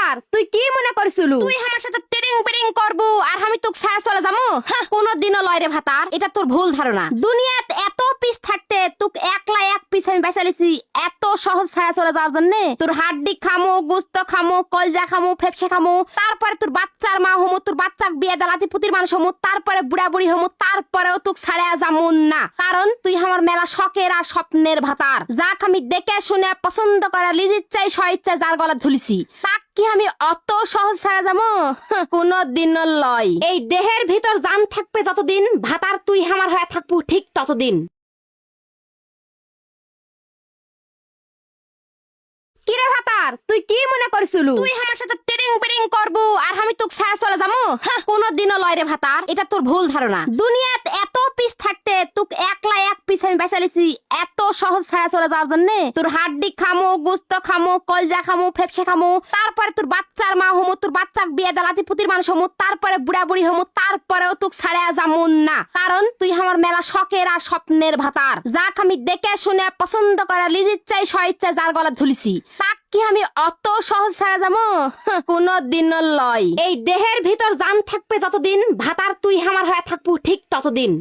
ভাতার তুই কি মনে করছিলু তুই আমার সাথে টেরিং বেরিং করবো আর আমি তোকে ছায়া চলে যাবো? কোনোদিনও লয় রে ভাতার, এটা তোর ভুল ধারণা। দুনিয়াত এত পিস থাকতে তোকে একলা এক পিস আমি বেচালিছি এত সহজ ছায়া চলে যাওয়ার জন্য। তোর হাড্ডি খামো, গোস্ত খামো, কলজা খামো, ফেপসে খামো, তারপরে তোর বাচ্চার মা হমো, তোর বাচ্চাক বিয়ে দালাতি পুতির মানুষ হমো, তারপরে বুড়া বুড়ি হমো, তারপরেও তোকে ছাড়া যামুন না। কারণ তুই আমার মেলা শখের আর স্বপ্নের ভাতার, যাক আমি দেখে শুনে পছন্দ করা লিজির চাই স্বইচ্ছা যার গলা ঝুলিছি, তাক কি আমি অত সহজ ছাড়া যাবো? কোনদিনও লয়। এই দেহের ভিতর জান থাকবে যতদিন, ভাতার তুই আমার হয়ে থাকবো ঠিক ততদিন। কিরে ভাতার তুই কি মনে করছিলু তুই আমার সাথে টেরিং বেরিং করবো আর আমি তোকে ছায়া চলে যাবো? কোনোদিনও লয় রে ভাতার, এটা তোর ভুল ধারণা। দুনিয়াত এত পিস থাকতে তোকে একলা এক পিস আমি বেচালিছি এত সহজ ছায়া চলে যাওয়ার জন্য। তোর হাড্ডি খামো, গোস্ত খামো, কলজা খামো, ফেপসে খামো, তারপরে তোর বাচ্চার মা হমো, তোর বাচ্চাক বিয়ে দালাতি পুতির মানুষ হমো, তারপরে বুড়া বুড়ি হমো, তারপরেও তোকে ছাড়া যামুন না। কারণ তুই আমার মেলা শখের আর স্বপ্নের ভাতার, যাক আমি দেখে শুনে পছন্দ করা লিজির চাই স্বইচ্ছা যার গলা ঝুলিছি, তাক কি আমি অত সহজ ছাড়া যাবো? কোনদিনও লয়। এই দেহের ভিতর জান থাকবে যতদিন, ভাতার তুই আমার হয়ে থাকবো ঠিক ততদিন।